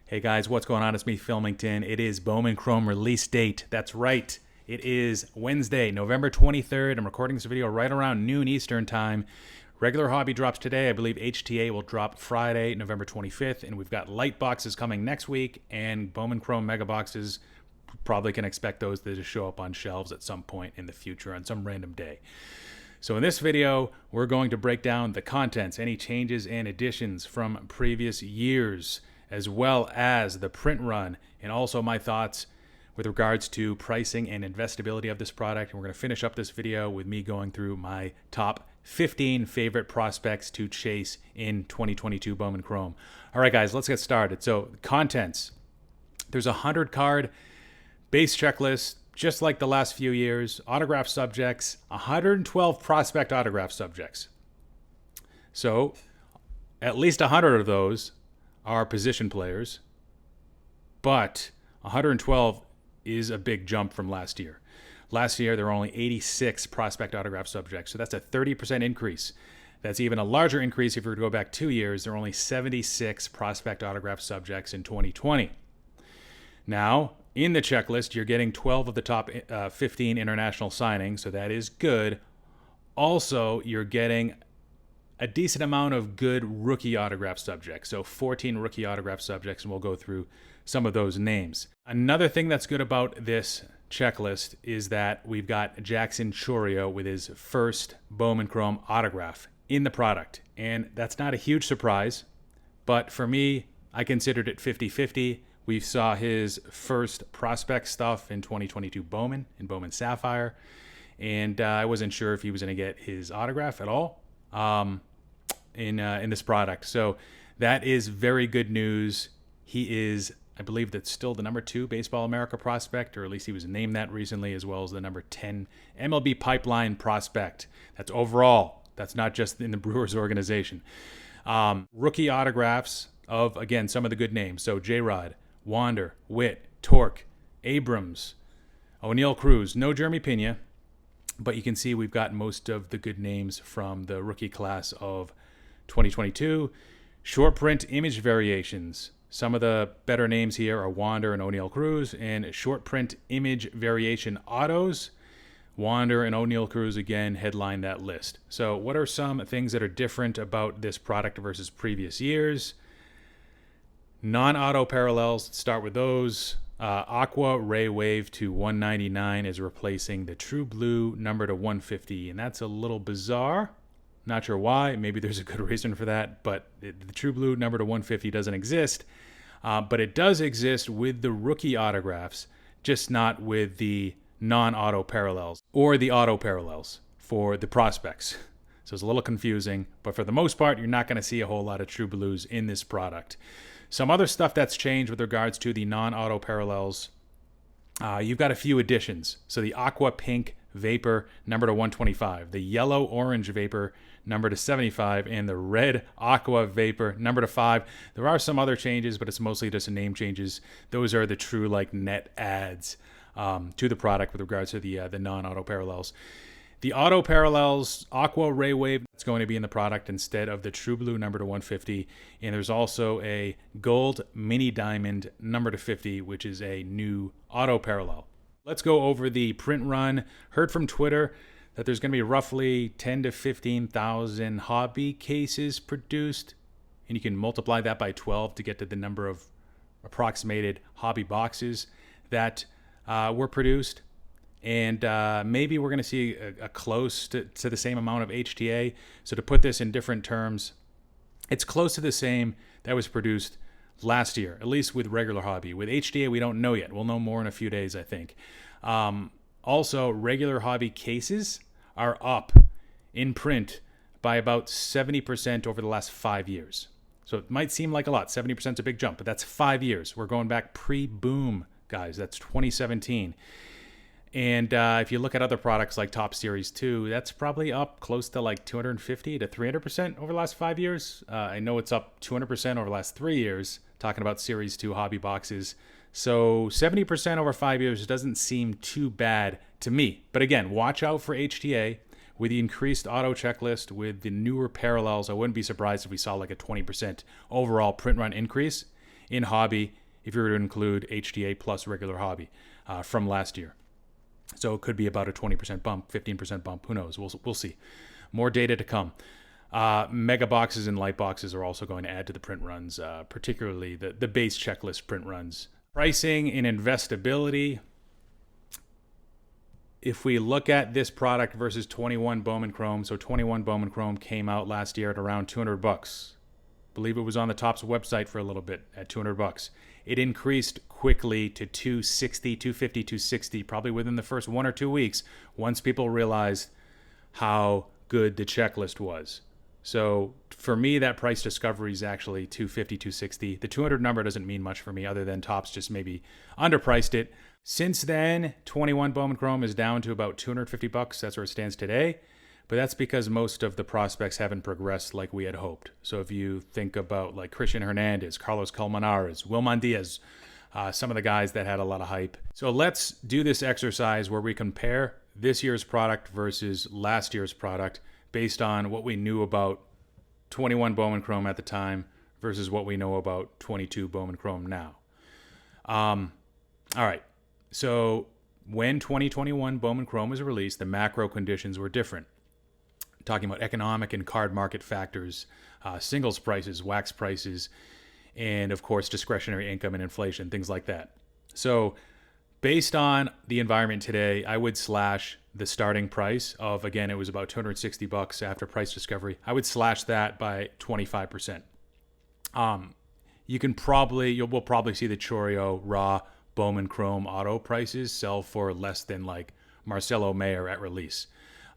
Hey guys, what's going on? It's me, Filmington. It is Bowman Chrome release date. That's right. It is Wednesday, November 23rd. I'm recording this video right around noon Eastern time. Regular hobby drops today. I believe HTA will drop Friday, November 25th. And we've got light boxes coming next week. And Bowman Chrome mega boxes, probably can expect those to show up on shelves at some point in the future on some random day. So in this video, we're going to break down the contents, any changes and additions from previous years, as well as the print run, and also my thoughts with regards to pricing and investability of this product. And we're going to finish up this video with me going through my top 15 favorite prospects to chase in 2022 Bowman Chrome. All right, guys, let's get started. So contents. There's a 100 card base checklist, just like the last few years. Autograph subjects, 112 prospect autograph subjects. So at least 100 of those are position players, but 112 is a big jump from last year. Last year, there were only 86 prospect autograph subjects, so that's a 30% increase. That's even a larger increase if we were to go back 2 years. There were only 76 prospect autograph subjects in 2020. Now, in the checklist, you're getting 12 of the top 15 international signings, so that is good. Also, you're getting a decent amount of good rookie autograph subjects. So 14 rookie autograph subjects, and we'll go through some of those names. Another thing that's good about this checklist is that we've got Jackson Chourio with his first Bowman Chrome autograph in the product. And that's not a huge surprise, but for me, I considered it 50-50. We saw his first prospect stuff in 2022 Bowman, in Bowman Sapphire, and I wasn't sure if he was going to get his autograph at all in this product. So that is very good news. He is, I believe, that's still the number 2 Baseball America prospect, or at least he was named that recently, as well as the number 10 MLB pipeline prospect. That's overall. That's not just in the Brewers organization. Rookie autographs of, again, some of the good names. So J-Rod, Wander, Witt, Torque, Abrams, O'Neill Cruz, no Jeremy Pena, but you can see we've got most of the good names from the rookie class of 2022. Short print image variations. Some of the better names here are Wander and O'Neill Cruz, and short print image variation autos. Wander and O'Neill Cruz again headline that list. So what are some things that are different about this product versus previous years? Non-auto parallels, let's start with those. Aqua Ray Wave to 199 is replacing the True Blue number to 150, and that's a little bizarre. Not sure why. Maybe there's a good reason for that, but the True Blue number to 150 doesn't exist. But it does exist with the rookie autographs, just not with the non-auto parallels or the auto parallels for the prospects. So it's a little confusing, but for the most part, you're not going to see a whole lot of True Blues in this product. Some other stuff that's changed with regards to the non-auto parallels, you've got a few additions. So the Aqua Pink Vapor number to 125, the Yellow Orange Vapor number to 75, and the Red Aqua Vapor number to 5. There are some other changes, but it's mostly just name changes. Those are the true net adds to the product with regards to the non-auto parallels. The auto parallels, Aqua Ray Wave, that's going to be in the product instead of the True Blue number to 150. And there's also a Gold Mini Diamond number to 50, which is a new auto parallel. Let's go over the print run. Heard from Twitter that there's going to be roughly 10 to 15,000 hobby cases produced. And you can multiply that by 12 to get to the number of approximated hobby boxes that were produced. And maybe we're going to see a close to the same amount of HTA. So to put this in different terms, it's close to the same that was produced last year, at least with regular hobby. With HTA, we don't know yet. We'll know more in a few days, I think. Also, regular hobby cases are up in print by about 70% over the last 5 years. So it might seem like a lot. 70% is a big jump, but that's 5 years. We're going back pre-boom, guys. That's 2017. And if you look at other products like Top Series 2, that's probably up close to like 250 to 300% over the last 5 years. I know it's up 200% over the last 3 years, talking about Series 2 hobby boxes. So 70% over 5 years doesn't seem too bad to me. But again, watch out for HTA. With the increased auto checklist, with the newer parallels, I wouldn't be surprised if we saw like a 20% overall print run increase. in hobby if you were to include HTA plus regular hobby from last year. So it could be about a 20% bump, 15% bump. Who knows? We'll see. More data to come. Mega boxes and light boxes are also going to add to the print runs, particularly the base checklist print runs. Pricing in Investability. If we look at this product versus 21 Bowman Chrome, so 21 Bowman Chrome came out last year at around $200. Believe it was on the Topps website for a little bit at $200. It increased quickly to $260, $250, $260, probably within the first 1 or 2 weeks, once people realized how good the checklist was. So for me, that price discovery is actually $250, $260. The 200 number doesn't mean much for me other than Topps just maybe underpriced it. Since then, 21 Bowman Chrome is down to about $250. That's where it stands today. But that's because most of the prospects haven't progressed like we had hoped. So if you think about like Christhian Hernandez, Carlos Colmenares, Wilman Diaz, some of the guys that had a lot of hype. So let's do this exercise where we compare this year's product versus last year's product based on what we knew about 21 Bowman Chrome at the time versus what we know about 22 Bowman Chrome now. All right. So when 2021 Bowman Chrome was released, the macro conditions were different. Talking about economic and card market factors, singles prices, wax prices, and of course, discretionary income and inflation, things like that. So based on the environment today, I would slash the starting price of, again, it was about $260 after price discovery. I would slash that by 25%. We'll probably see the Chourio raw Bowman Chrome auto prices sell for less than like Marcelo Mayer at release.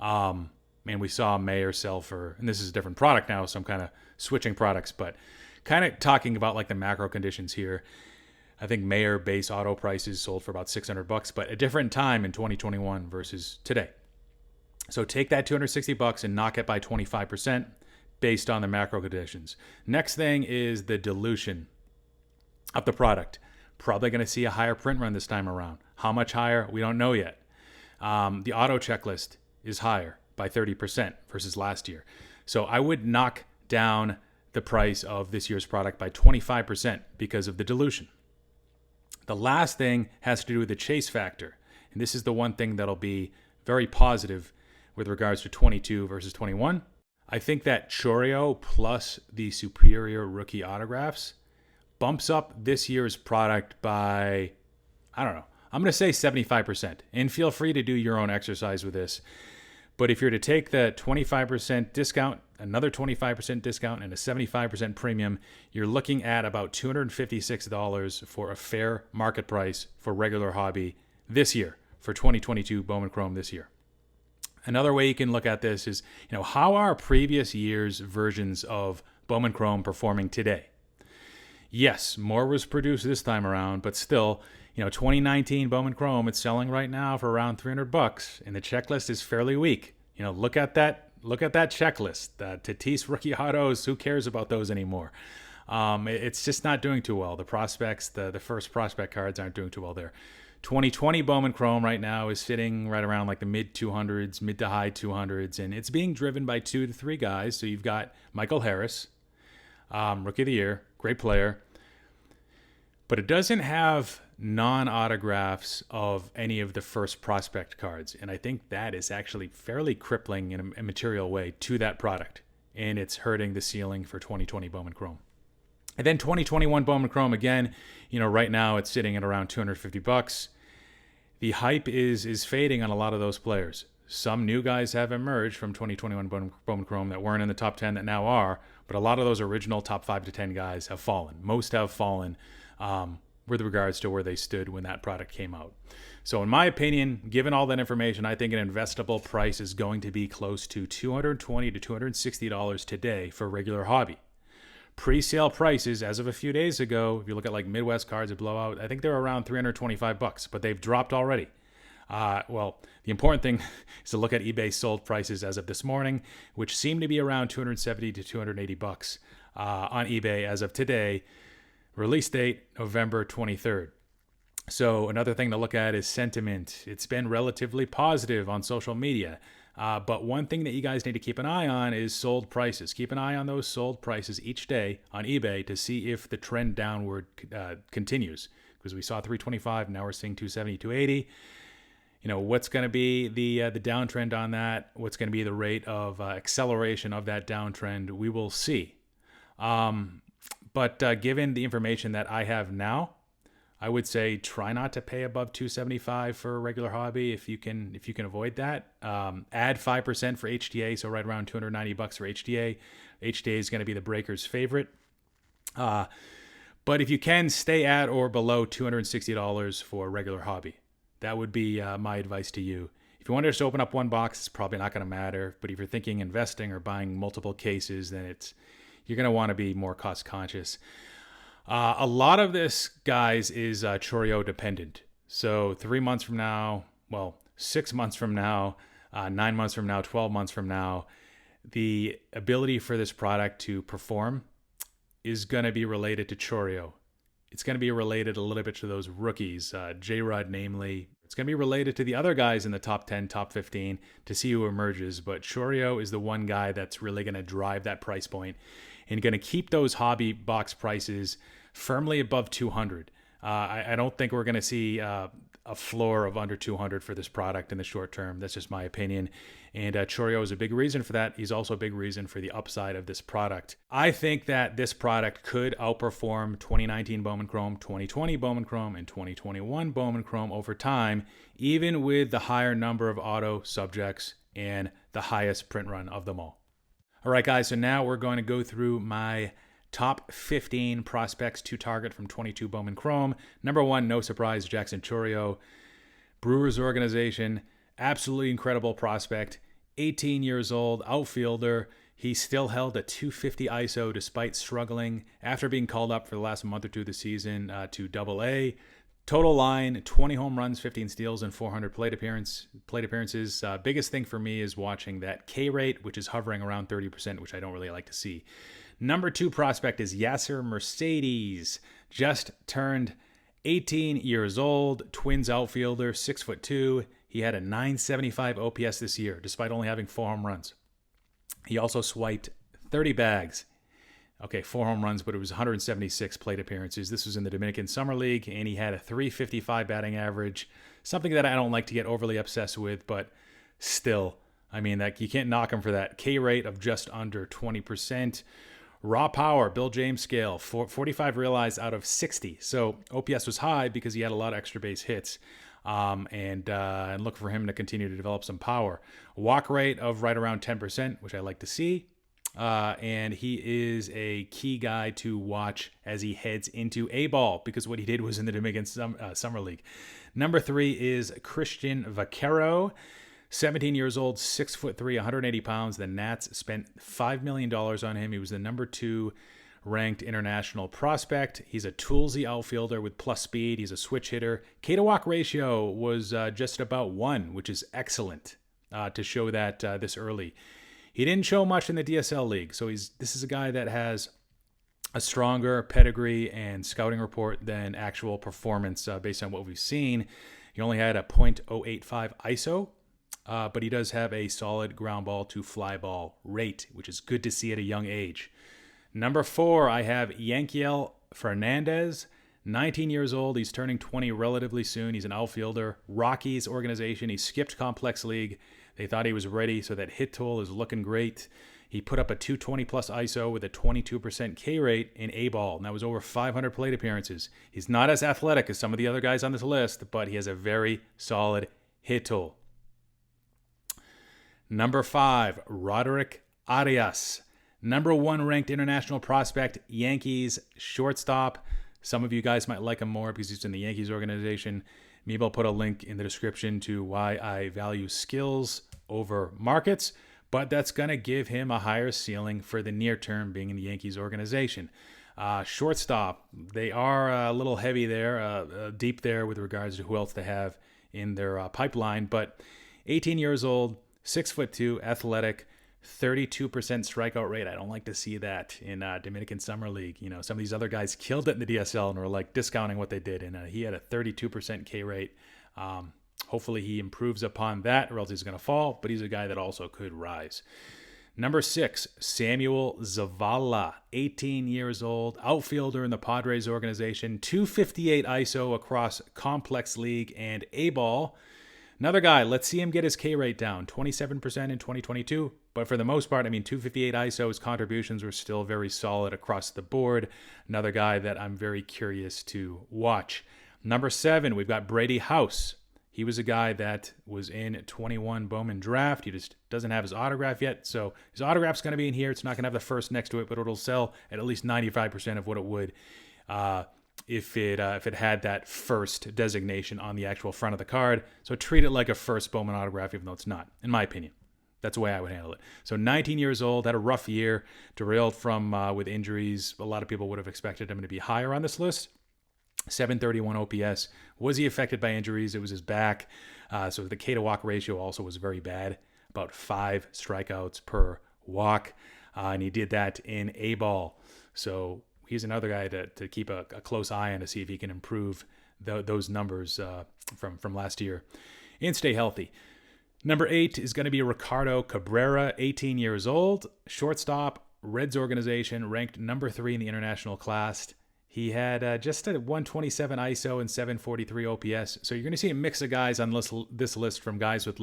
And we saw Mayer sell for, and this is a different product now, so I'm kind of switching products, but kind of talking about like the macro conditions here. I think Mayer base auto prices sold for about $600, but a different time in 2021 versus today. So take that $260 and knock it by 25% based on the macro conditions. Next thing is the dilution of the product. Probably going to see a higher print run this time around. How much higher? We don't know yet. The auto checklist is higher by 30% versus last year. So I would knock down the price of this year's product by 25% because of the dilution. The last thing has to do with the chase factor. And this is the one thing that'll be very positive with regards to 22 versus 21. I think that Chourio plus the superior rookie autographs bumps up this year's product by, I don't know, I'm going to say 75%. And feel free to do your own exercise with this. But if you're to take the 25% discount, another 25% discount, and a 75% premium, you're looking at about $256 for a fair market price for regular hobby this year, for 2022 Bowman Chrome this year. Another way you can look at this is, how are previous years' versions of Bowman Chrome performing today? Yes, more was produced this time around, but still, 2019 Bowman Chrome, it's selling right now for around $300, and the checklist is fairly weak. Look at that checklist. Tatis rookie autos, who cares about those anymore? It's just not doing too well. The prospects, the first prospect cards aren't doing too well there. 2020 Bowman Chrome right now is sitting right around like the mid 200s, mid to high 200s, and it's being driven by 2 to 3 guys. So you've got Michael Harris, rookie of the year, great player, but it doesn't have non-autographs of any of the first prospect cards. And I think that is actually fairly crippling in a material way to that product. And it's hurting the ceiling for 2020 Bowman Chrome. And then 2021 Bowman Chrome, again, right now it's sitting at around $250. The hype is fading on a lot of those players. Some new guys have emerged from 2021 Bowman Chrome that weren't in the top 10 that now are, but a lot of those original top 5 to 10 guys have fallen. Most have fallen with regards to where they stood when that product came out. So in my opinion, given all that information, I think an investable price is going to be close to $220 to $260 today for regular hobby. Pre-sale prices as of a few days ago, if you look at like Midwest Cards or Blowout, I think they're around $325, but they've dropped already. The important thing is to look at eBay sold prices as of this morning, which seem to be around $270 to $280 on eBay as of today. Release date, November 23rd. So another thing to look at is sentiment. It's been relatively positive on social media. But one thing that you guys need to keep an eye on is sold prices. Keep an eye on those sold prices each day on eBay to see if the trend downward continues. Because we saw 325, now we're seeing 270, 280. What's going to be the downtrend on that? What's going to be the rate of acceleration of that downtrend? We will see. But given the information that I have now, I would say try not to pay above 275 for a regular hobby if you can avoid that. Add 5% for HTA, so right around $290 for HTA. HTA is going to be the breaker's favorite. But if you can, stay at or below $260 for a regular hobby. That would be my advice to you. If you want to just open up one box, it's probably not going to matter. But if you're thinking investing or buying multiple cases, then you're going to want to be more cost conscious. A lot of this, guys, is Chourio dependent. So 3 months from now, 6 months from now, 9 months from now, 12 months from now, the ability for this product to perform is going to be related to Chourio. It's going to be related a little bit to those rookies, J-Rod namely. It's going to be related to the other guys in the top 10, top 15 to see who emerges. But Chourio is the one guy that's really going to drive that price point and going to keep those hobby box prices firmly above 200. I don't think we're going to see a floor of under 200 for this product in the short term. That's just my opinion. And Chourio is a big reason for that. He's also a big reason for the upside of this product. I think that this product could outperform 2019 Bowman Chrome, 2020 Bowman Chrome, and 2021 Bowman Chrome over time, even with the higher number of auto subjects and the highest print run of them all. All right, guys, so now we're going to go through my top 15 prospects to target from 22 Bowman Chrome. Number 1, no surprise, Jackson Chourio. Brewers organization, absolutely incredible prospect. 18 years old, outfielder. He still held a 250 ISO despite struggling after being called up for the last month or two of the season to Double-A. Total line, 20 home runs, 15 steals, and 400 plate appearances. Biggest thing for me is watching that K rate, which is hovering around 30%, which I don't really like to see. Number 2 prospect is Yasser Mercedes. Just turned 18 years old, Twins outfielder, 6'2". He had a 975 OPS this year, despite only having 4 home runs. He also swiped 30 bags. Okay, 4 home runs, but it was 176 plate appearances. This was in the Dominican Summer League, and he had a 355 batting average, something that I don't like to get overly obsessed with, but still, I mean, that you can't knock him for that. K rate of just under 20%. Raw power, Bill James scale, 45 realized out of 60. So OPS was high because he had a lot of extra base hits. And look for him to continue to develop some power. Walk rate of right around 10%, which I like to see. And he is a key guy to watch as he heads into A-ball because what he did was in the Dominican Summer League. Number 3 is Christhian Vaquero. 17 years old, 6'3", 180 pounds. The Nats spent $5 million on him. He was the number 2 ranked international prospect. He's a toolsy outfielder with plus speed. He's a switch hitter. K-to-walk ratio was just about 1, which is excellent to show that this early. He didn't show much in the DSL league, so this is a guy that has a stronger pedigree and scouting report than actual performance based on what we've seen. He only had a .085 ISO. But he does have a solid ground ball to fly ball rate, which is good to see at a young age. Number 4, I have Yanquiel Fernandez, 19 years old. He's turning 20 relatively soon. He's an outfielder. Rockies organization. He skipped Complex League. They thought he was ready, so that hit tool is looking great. He put up a 220 plus ISO with a 22% K rate in A-ball, and that was over 500 plate appearances. He's not as athletic as some of the other guys on this list, but he has a very solid hit tool. Number 5, Roderick Arias. Number 1 ranked international prospect, Yankees shortstop. Some of you guys might like him more because he's in the Yankees organization. Maybe I'll put a link in the description to why I value skills over markets, but that's going to give him a higher ceiling for the near term being in the Yankees organization. Shortstop, they are a little heavy there, deep there with regards to who else they have in their pipeline, but 18 years old, 6'2", athletic, 32% strikeout rate. I don't like to see that in Dominican Summer League. You know, some of these other guys killed it in the DSL and were like discounting what they did, and he had a 32% K rate. Hopefully he improves upon that, or else he's going to fall, but he's a guy that also could rise. Number 6, Samuel Zavala, 18 years old, outfielder in the Padres organization, 258 ISO across Complex League and A-ball. Another guy, let's see him get his K rate down, 27% in 2022. But for the most part, 258 ISO, his contributions were still very solid across the board. Another guy that I'm very curious to watch. Number 7, we've got Brady House. He was a guy that was in 21 Bowman draft. He just doesn't have his autograph yet. So his autograph's going to be in here. It's not going to have the first next to it, but it'll sell at least 95% of what it would if it had that first designation on the actual front of the card. So treat it like a first Bowman autograph, even though it's not, in my opinion. That's the way I would handle it. So 19 years old, had a rough year, derailed from with injuries. A lot of people would have expected him to be higher on this list. 731 OPS. Was he affected by injuries? It was his back. So the K to walk ratio also was very bad, about 5 strikeouts per walk. And he did that in A-ball. So he's another guy to keep a close eye on to see if he can improve those numbers from last year and stay healthy. Number 8 is going to be Ricardo Cabrera, 18 years old, shortstop, Reds organization, ranked number 3 in the international class. He had just a 127 ISO and 743 OPS. So you're going to see a mix of guys on this list, from guys with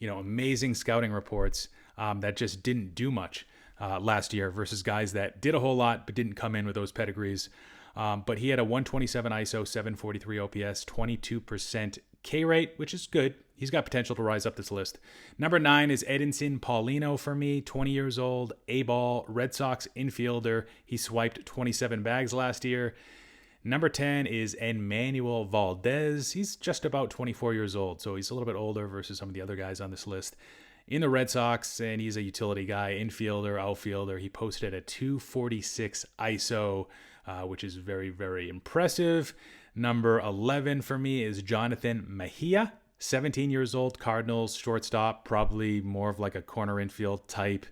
amazing scouting reports that just didn't do much last year versus guys that did a whole lot but didn't come in with those pedigrees. But he had a 127 ISO, 743 OPS, 22% K rate, which is good. He's got potential to rise up this list. Number 9 is Eddinson Paulino for me, 20 years old, A-ball, Red Sox infielder. He swiped 27 bags last year. Number 10 is Enmanuel Valdez. He's just about 24 years old, so he's a little bit older versus some of the other guys on this list. In the Red Sox, and he's a utility guy, infielder, outfielder. He posted a 246 ISO, which is very, very impressive. Number 11 for me is Jonathan Mejia. 17 years old, Cardinals, shortstop, probably more of like a corner infield type.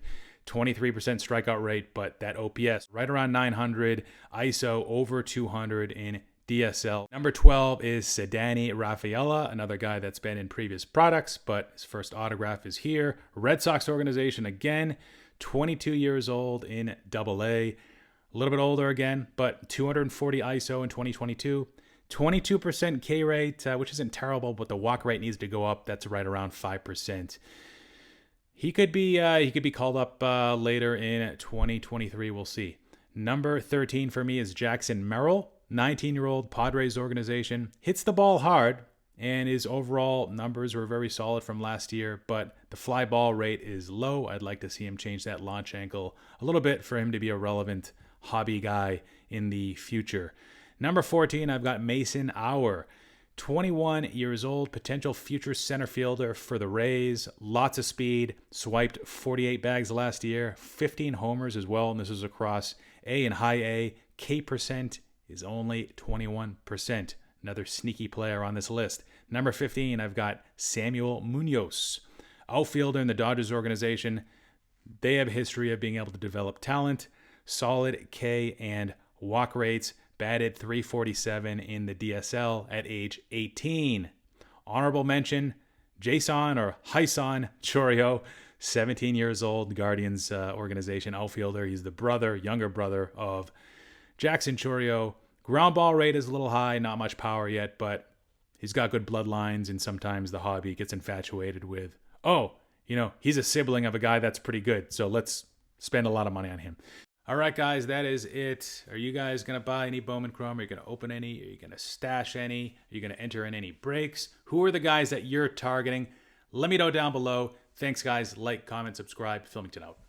23% strikeout rate, but that OPS right around 900, ISO over 200 in DSL. Number 12 is Ceddanne Rafaela, another guy that's been in previous products, but his first autograph is here. Red Sox organization again, 22 years old in AA. A little bit older again, but 240 ISO in 2022. 22% K rate, which isn't terrible, but the walk rate needs to go up. That's right around 5%. He could be called up later in 2023. We'll see. Number 13 for me is Jackson Merrill, 19-year-old Padres organization. Hits the ball hard, and his overall numbers were very solid from last year, but the fly ball rate is low. I'd like to see him change that launch angle a little bit for him to be a relevant hobby guy in the future. Number 14, I've got Mason Auer, 21 years old, potential future center fielder for the Rays. Lots of speed, swiped 48 bags last year, 15 homers as well, and this is across A and high A. K percent is only 21%. Another sneaky player on this list. Number 15, I've got Samuel Munoz, outfielder in the Dodgers organization. They have a history of being able to develop talent, solid K and walk rates. Batted 347 in the DSL at age 18. Honorable mention, Chourio, 17 years old, Guardians organization outfielder. He's the younger brother of Jackson Chourio. Ground ball rate is a little high, not much power yet, but he's got good bloodlines, and sometimes the hobby gets infatuated with, he's a sibling of a guy that's pretty good, so let's spend a lot of money on him. All right, guys, that is it. Are you guys going to buy any Bowman Chrome? Are you going to open any? Are you going to stash any? Are you going to enter in any breaks? Who are the guys that you're targeting? Let me know down below. Thanks, guys. Like, comment, subscribe. Filmington out.